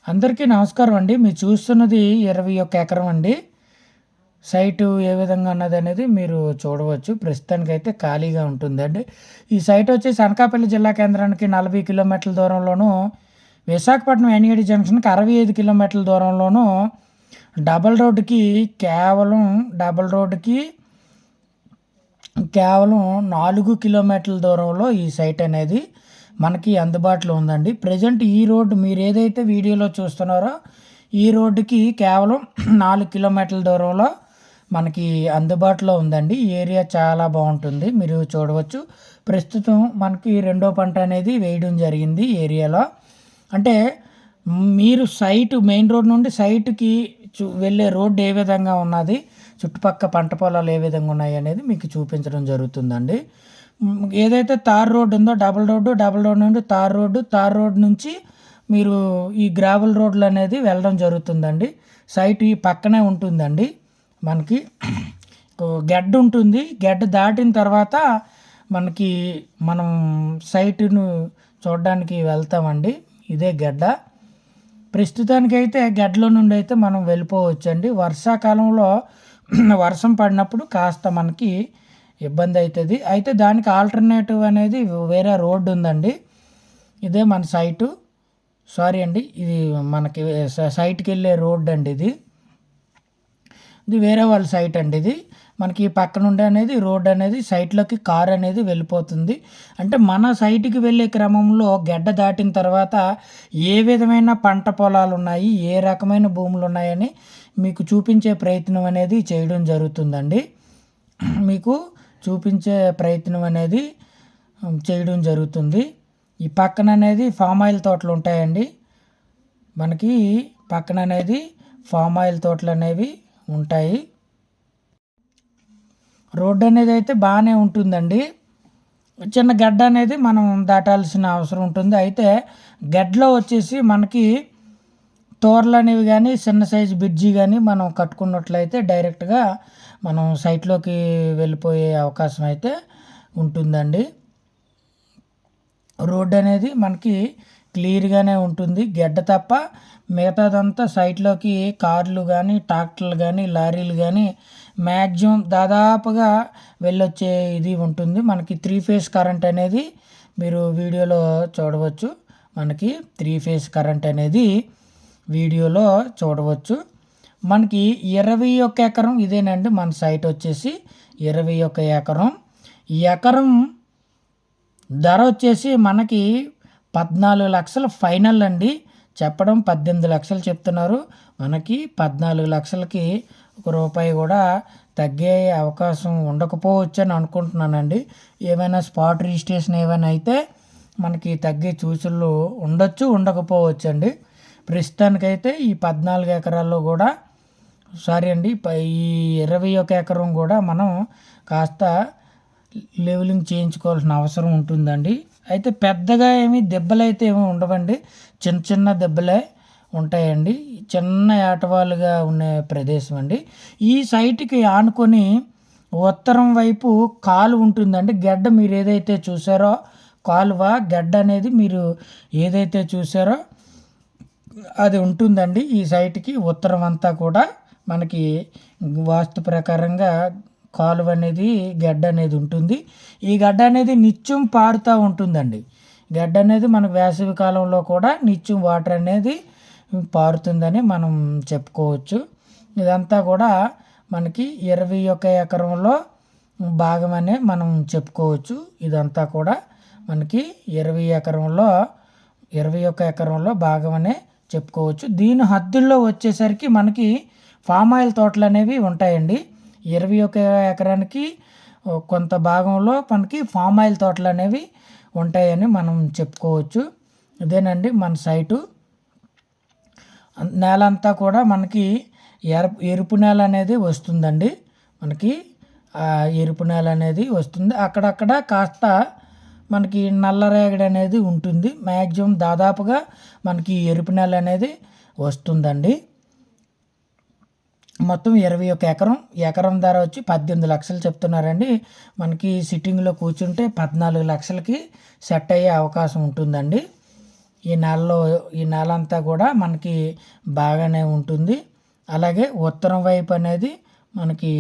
అందరికీ నమస్కారం అండి. మీరు చూస్తున్నది 21 ఎకరం అండి. సైటు ఏ విధంగా ఉన్నదనేది మీరు చూడవచ్చు. ప్రస్తుతానికైతే ఖాళీగా ఉంటుందండి. ఈ సైట్ వచ్చేసి అనకాపల్లి జిల్లా కేంద్రానికి 40 కిలోమీటర్ల దూరంలోను, విశాఖపట్నం ఎన్ఏడి జంక్షన్‌కి 65 కిలోమీటర్ల దూరంలోను, డబుల్ రోడ్డుకి కేవలం డబుల్ రోడ్డుకి కేవలం 4 కిలోమీటర్ల దూరంలో ఈ సైట్ అనేది మనకి అందుబాటులో ఉందండి. ప్రెజెంట్ ఈ రోడ్డు మీరు ఏదైతే వీడియోలో చూస్తున్నారో ఈ రోడ్డుకి కేవలం 4 కిలోమీటర్ల దూరంలో మనకి అందుబాటులో ఉందండి. ఈ ఏరియా చాలా బాగుంటుంది, మీరు చూడవచ్చు. ప్రస్తుతం మనకి రెండో పంట అనేది వేయడం జరిగింది ఈ ఏరియాలో. అంటే మీరు సైటు మెయిన్ రోడ్ నుండి సైటుకి వెళ్ళే రోడ్డు ఏ విధంగా ఉన్నది, చుట్టుపక్క పంట పొలాలు ఏ విధంగా ఉన్నాయి అనేది మీకు చూపించడం జరుగుతుందండి. ఏదైతే తార్ రోడ్డు ఉందో డబుల్ రోడ్డు నుండి తార్ రోడ్డు నుంచి మీరు ఈ గ్రావెల్ రోడ్లు అనేది వెళ్ళడం జరుగుతుందండి. సైట్ ఈ పక్కనే ఉంటుందండి. మనకి గెడ్డ ఉంటుంది. గెడ్డ దాటిన తర్వాత మనకి మనం సైటును చూడడానికి వెళ్తామండి. ఇదే గెడ్డ. ప్రస్తుతానికైతే గెడ్డలో నుండి అయితే మనం వెళ్ళిపోవచ్చండి. వర్షాకాలంలో వర్షం పడినప్పుడు కాస్త మనకి ఇబ్బంది అవుతుంది. అయితే దానికి ఆల్టర్నేటివ్ అనేది వేరే రోడ్డు ఉందండి. ఇదే మన సైటు. సారీ అండి, ఇది మనకి సైట్కి వెళ్ళే రోడ్డు అండి. ఇది వేరే వాళ్ళ సైట్ అండి. ఇది మనకి పక్క నుండి అనేది రోడ్ అనేది సైట్లోకి కార్ అనేది వెళ్ళిపోతుంది. అంటే మన సైట్కి వెళ్ళే క్రమంలో గెడ్డ దాటిన తర్వాత ఏ విధమైన పంట పొలాలు ఉన్నాయి, ఏ రకమైన భూములు ఉన్నాయని మీకు చూపించే ప్రయత్నం అనేది చేయడం జరుగుతుందండి. మీకు చూపించే ప్రయత్నం అనేది చేయడం జరుగుతుంది. ఈ పక్కన అనేది ఫామ్ ఆయిల్ తోటలు ఉంటాయండి. మనకి పక్కన అనేది ఫామ్ ఆయిల్ తోటలు అనేవి ఉంటాయి. రోడ్డు అనేది అయితే బాగానే ఉంటుందండి. చిన్న గడ్డ అనేది మనం దాటాల్సిన అవసరం ఉంటుంది. అయితే గడ్డలో వచ్చేసి మనకి తోరలు అనేవి కానీ చిన్న సైజు బ్రిడ్జి కానీ మనం కట్టుకున్నట్లయితే డైరెక్ట్గా మనం సైట్లోకి వెళ్ళిపోయే అవకాశం అయితే ఉంటుందండి. రోడ్డు అనేది మనకి క్లియర్గానే ఉంటుంది. గడ్డ తప్ప మిగతాదంతా సైట్లోకి కార్లు కానీ ట్రాక్టర్లు కానీ లారీలు కానీ మ్యాక్సిమం దాదాపుగా వెళ్ళొచ్చే ఇది ఉంటుంది. మనకి 3 ఫేజ్ కరెంట్ అనేది మీరు వీడియోలో చూడవచ్చు. మనకి 3 ఫేజ్ కరెంట్ అనేది వీడియోలో చూడవచ్చు. మనకి 21 ఎకరం ఇదేనండి. మన సైట్ వచ్చేసి 21 ఎకరం. ఈ ఎకరం ధర వచ్చేసి మనకి 14 లక్షల ఫైనల్ అండి. చెప్పడం 18 లక్షలు చెప్తున్నారు. మనకి 14 లక్షలకి ₹1 కూడా తగ్గే అవకాశం ఉండకపోవచ్చు అని అనుకుంటున్నానండి. ఏమైనా స్పాట్ రిజిస్ట్రేషన్ ఏమైనా అయితే మనకి తగ్గే సూచనలు ఉండొచ్చు, ఉండకపోవచ్చు అండి. ప్రస్తుతానికైతే ఈ 14 ఎకరాల్లో కూడా సారీ అండి ఈ 21 ఎకరం కూడా మనం కాస్త లెవెలింగ్ చేయించుకోవాల్సిన అవసరం ఉంటుందండి. అయితే పెద్దగా ఏమి దెబ్బలైతే ఏమి ఉండవండి. చిన్న చిన్న దెబ్బలే ఉంటాయండి. చిన్న ఏటవాలుగా ఉండే ప్రదేశం అండి. ఈ సైట్కి ఆనుకొని ఉత్తరం వైపు కాలువ ఉంటుందండి. గడ్డ మీరు ఏదైతే చూసారో కాలువ గడ్డ అనేది మీరు ఏదైతే చూసారో అది ఉంటుందండి. ఈ సైట్కి ఉత్తరం అంతా కూడా మనకి వాస్తు ప్రకారంగా కాలువ అనేది గడ్డ అనేది ఉంటుంది. ఈ గడ్డ అనేది నిత్యం పారుతూ ఉంటుందండి. గడ్డ అనేది మనకు వేసవి కాలంలో కూడా నిత్యం వాటర్ అనేది పారుతుందని మనం చెప్పుకోవచ్చు. ఇదంతా కూడా మనకి 21 ఎకరంలో భాగమనే మనం చెప్పుకోవచ్చు. ఇదంతా కూడా మనకి 21 ఎకరంలో భాగమనే చెప్పుకోవచ్చు. దీని హద్దుల్లో వచ్చేసరికి మనకి ఫామ్ ఆయిల్ తోటలు అనేవి ఉంటాయండి. 21 ఎకరానికి కొంత భాగంలో మనకి ఫామ్ ఆయిల్ తోటలు అనేవి ఉంటాయని మనం చెప్పుకోవచ్చు. ఇదేనండి మన సైటు. నేల అంతా కూడా మనకి ఎరుపు నేల అనేది వస్తుందండి. మనకి ఎరుపు నేల అనేది వస్తుంది. అక్కడక్కడ కాస్త మనకి నల్లరేగడి అనేది ఉంటుంది. మ్యాక్సిమం దాదాపుగా మనకి ఎరుపు నేల అనేది వస్తుందండి. మొత్తం 21 ఎకరం. ఎకరం ధర వచ్చి 18 లక్షలు చెప్తున్నారండి. మనకి సిట్టింగ్లో కూర్చుంటే 14 లక్షలకి సెట్ అయ్యే అవకాశం ఉంటుందండి. ఈ నెల అంతా కూడా మనకి బాగానే ఉంటుంది. అలాగే ఉత్తరం వైపు అనేది మనకి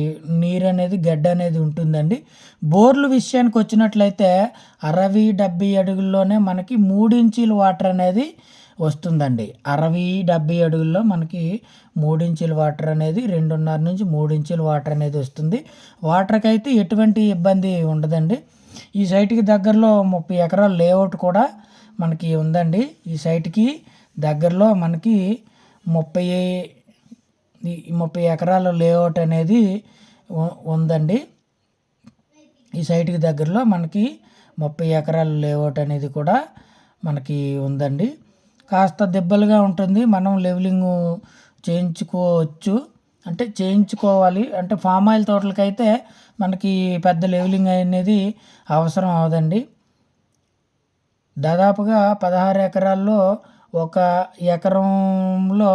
నీరు అనేది గడ్డ అనేది ఉంటుందండి. బోర్లు విషయానికి వచ్చినట్లయితే 60-70 అడుగుల్లోనే మనకి 3 ఇంచీల వాటర్ అనేది వస్తుందండి. 60-70 అడుగుల్లో మనకి 3 ఇంచుల వాటర్ అనేది 2.5 నుంచి 3 ఇంచుల వాటర్ అనేది వస్తుంది. వాటర్కి అయితే ఎటువంటి ఇబ్బంది ఉండదండి. ఈ సైట్కి దగ్గరలో 30 ఎకరాల లేఅవుట్ కూడా మనకి ఉందండి. ఈ సైట్కి దగ్గరలో మనకి 30 ఎకరాల లేఅవుట్ అనేది ఉందండి. ఈ సైట్కి దగ్గరలో మనకి 30 ఎకరాల లేఅవుట్ అనేది కూడా మనకి ఉందండి. కాస్త దెబ్బలుగా ఉంటుంది. మనం లెవెలింగ్ చేయించుకోవచ్చు, అంటే చేయించుకోవాలి. అంటే ఫామ్ ఆయిల్ తోటలకైతే మనకి పెద్ద లెవెలింగ్ అనేది అవసరం అవదండి. దాదాపుగా 16 ఎకరాల్లో ఒక ఎకరంలో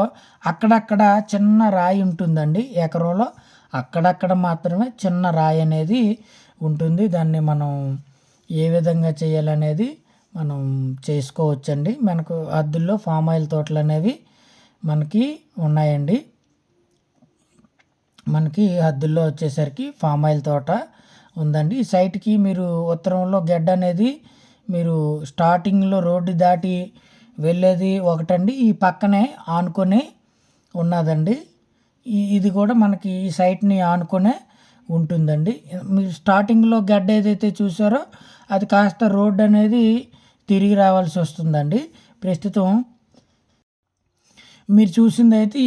అక్కడక్కడ చిన్న రాయి ఉంటుందండి. ఎకరంలో అక్కడక్కడ మాత్రమే చిన్న రాయి అనేది ఉంటుంది. దాన్ని మనం ఏ విధంగా చేయాలనేది మనం చేసుకోవచ్చండి. మనకు హద్దుల్లో ఫామ్ ఆయిల్ తోటలు అనేవి మనకి ఉన్నాయండి. మనకి హద్దుల్లో వచ్చేసరికి ఫామ్ ఆయిల్ తోట ఉందండి. ఈ సైట్కి మీరు ఉత్తరంలో గెడ్డ అనేది మీరు స్టార్టింగ్లో రోడ్డు దాటి వెళ్ళేది ఒకటండి. ఈ పక్కనే ఆనుకొని ఉన్నదండి. ఇది కూడా మనకి ఈ సైట్ని ఆనుకొనే ఉంటుందండి. మీరు స్టార్టింగ్లో గడ్డ ఏదైతే చూసారో అది కాస్త రోడ్డు అనేది తిరిగి రావాల్సి వస్తుందండి. ప్రస్తుతం మీరు చూసింది అయితే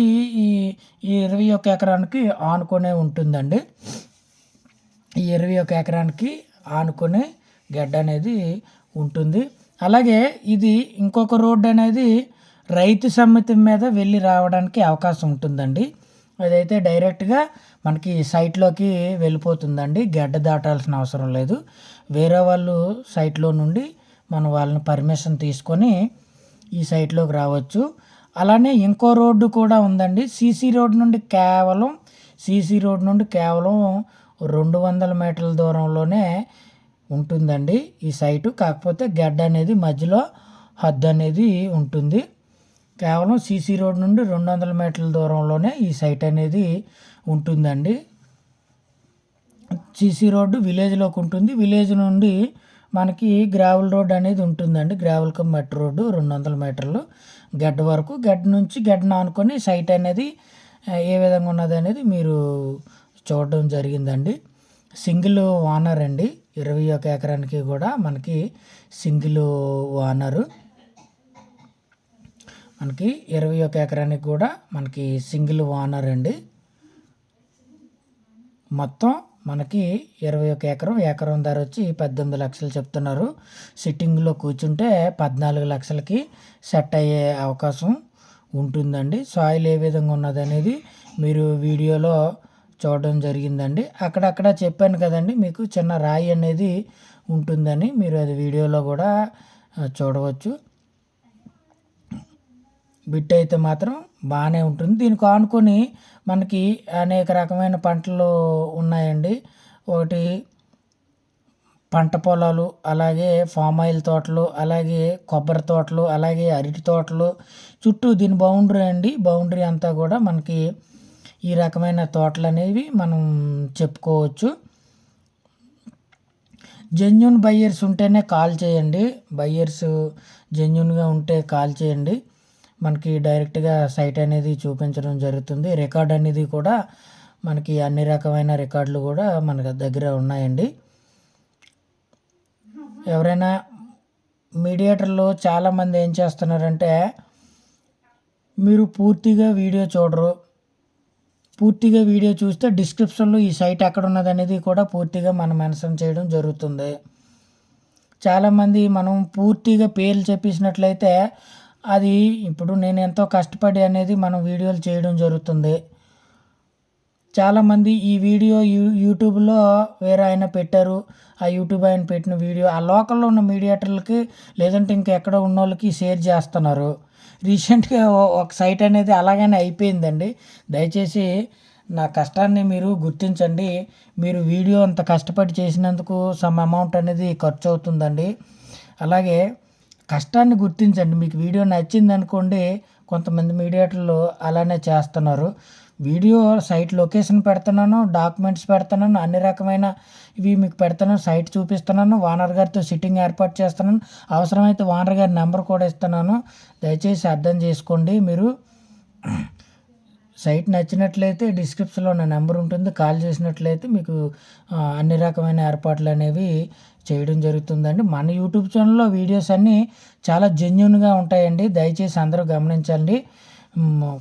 ఈ 21 ఎకరానికి ఆనుకొనే ఉంటుందండి. ఈ 21 ఎకరానికి ఆనుకొనే గడ్డ అనేది ఉంటుంది. అలాగే ఇది ఇంకొక రోడ్డు అనేది రైతు సమితి మీద వెళ్ళి రావడానికి అవకాశం ఉంటుందండి. అదైతే డైరెక్ట్గా మనకి సైట్లోకి వెళ్ళిపోతుందండి. గడ్డ దాటాల్సిన అవసరం లేదు. వేరే వాళ్ళు సైట్లో నుండి మనం వాళ్ళని పర్మిషన్ తీసుకొని ఈ సైట్లోకి రావచ్చు. అలానే ఇంకో రోడ్డు కూడా ఉందండి. సీసీ రోడ్ నుండి కేవలం 200 మీటర్ల దూరంలోనే ఉంటుందండి ఈ సైటు. కాకపోతే గడ్డ అనేది మధ్యలో హద్దు అనేది ఉంటుంది. కేవలం సీసీ రోడ్ నుండి 200 మీటర్ల దూరంలోనే ఈ సైట్ అనేది ఉంటుందండి. సీసీ రోడ్డు విలేజ్లోకి ఉంటుంది. విలేజ్ నుండి మనకి గ్రావెల్ రోడ్ అనేది ఉంటుందండి. గ్రావెల్ కమ్ మట్టి రోడ్డు 200 మీటర్లు గడ్డ వరకు. గడ్డ నుంచి గడ్డను ఆనుకొని సైట్ అనేది ఏ విధంగా ఉన్నది అనేది మీరు చూడడం జరిగిందండి. సింగిల్ ఓనర్ అండి. 21 ఎకరానికి కూడా మనకి సింగిల్ ఓనరు. మనకి 21 ఎకరానికి కూడా మనకి సింగిల్ ఓనర్ అండి. మొత్తం మనకి 21 ఎకరం ధర వచ్చి 18 లక్షలు చెప్తున్నారు. సిట్టింగ్లో కూర్చుంటే 14 లక్షలకి సెట్ అయ్యే అవకాశం ఉంటుందండి. సాయిల్ ఏ విధంగా ఉన్నది అనేది మీరు వీడియోలో చూడడం జరిగిందండి. అక్కడక్కడ చెప్పాను కదండి మీకు చిన్న రాయి అనేది ఉంటుందని. మీరు అది వీడియోలో కూడా చూడవచ్చు. బిట్ అయితే మాత్రం బాగానే ఉంటుంది. దీనికి ఆనుకొని మనకి అనేక రకమైన పంటలు ఉన్నాయండి. ఒకటి పంట పొలాలు, అలాగే ఫామ్ ఆయిల్ తోటలు, అలాగే కొబ్బరి తోటలు, అలాగే అరటి తోటలు చుట్టూ దీని బౌండరీ అండి. బౌండరీ అంతా కూడా మనకి ఈ రకమైన తోటలు అనేవి మనం చెప్పుకోవచ్చు. జెన్యూన్ బయ్యర్స్ ఉంటేనే కాల్ చేయండి. బయ్యర్స్ జెన్యూన్గా ఉంటే కాల్ చేయండి. మనకి డైరెక్ట్గా సైట్ అనేది చూపించడం జరుగుతుంది. రికార్డ్ అనేది కూడా మనకి అన్ని రకమైన రికార్డులు కూడా మన దగ్గర ఉన్నాయండి. ఎవరైనా మీడియేటర్లు చాలామంది ఏం చేస్తున్నారంటే మీరు పూర్తిగా వీడియో చూడరు. పూర్తిగా వీడియో చూస్తే డిస్క్రిప్షన్లో ఈ సైట్ ఎక్కడ ఉన్నది అనేది కూడా పూర్తిగా మనం మెన్షన్ చేయడం జరుగుతుంది. చాలామంది మనం పూర్తిగా పేర్లు చెప్పేసినట్లయితే అది ఇప్పుడు నేను ఎంతో కష్టపడి అనేది మనం వీడియోలు చేయడం జరుగుతుంది. చాలామంది ఈ వీడియో యూట్యూబ్లో వేరే ఆయన పెట్టారు. ఆ యూట్యూబ్ ఆయన పెట్టిన వీడియో ఆ లోకల్లో ఉన్న మీడియేటర్లకి లేదంటే ఇంకెక్కడో ఉన్న వాళ్ళకి షేర్ చేస్తున్నారు. రీసెంట్గా ఒక సైట్ అనేది అలాగనే అయిపోయిందండి. దయచేసి నా కష్టాన్ని మీరు గుర్తించండి. మీరు వీడియో అంత కష్టపడి చేసినందుకు సమ్ అమౌంట్ అనేది ఖర్చు అవుతుందండి. అలాగే కష్టాన్ని గుర్తించండి. మీకు వీడియో నచ్చిందనుకోండి, కొంతమంది మీడియేటర్లు అలానే చేస్తున్నారు. వీడియో సైట్ లొకేషన్ పెడుతున్నాను, డాక్యుమెంట్స్ పెడుతున్నాను, అన్ని రకమైన ఇవి మీకు పెడుతున్నాను, సైట్ చూపిస్తున్నాను, ఓనర్ గారితో సిట్టింగ్ ఏర్పాటు చేస్తున్నాను, అవసరమైతే ఓనర్ గారి నెంబర్ కూడా ఇస్తున్నాను. దయచేసి అర్థం చేసుకోండి. మీరు సైట్ నచ్చినట్లయితే డిస్క్రిప్షన్లో నా నెంబర్ ఉంటుంది. కాల్ చేసినట్లయితే మీకు అన్ని రకమైన ఏర్పాట్లు అనేవి చేయడం జరుగుతుందండి. మన యూట్యూబ్ ఛానల్లో వీడియోస్ అన్నీ చాలా జెన్యూన్గా ఉంటాయండి. దయచేసి అందరూ గమనించండి.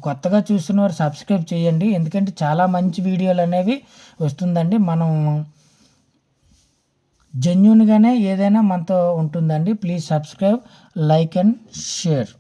కొత్తగా చూస్తున్నవారు సబ్స్క్రైబ్ చేయండి. ఎందుకంటే చాలా మంచి వీడియోలు అనేవి వస్తుందండి. మనం జెన్యూన్గానే ఏదైనా మనతో ఉంటుందండి. Please subscribe, like and share.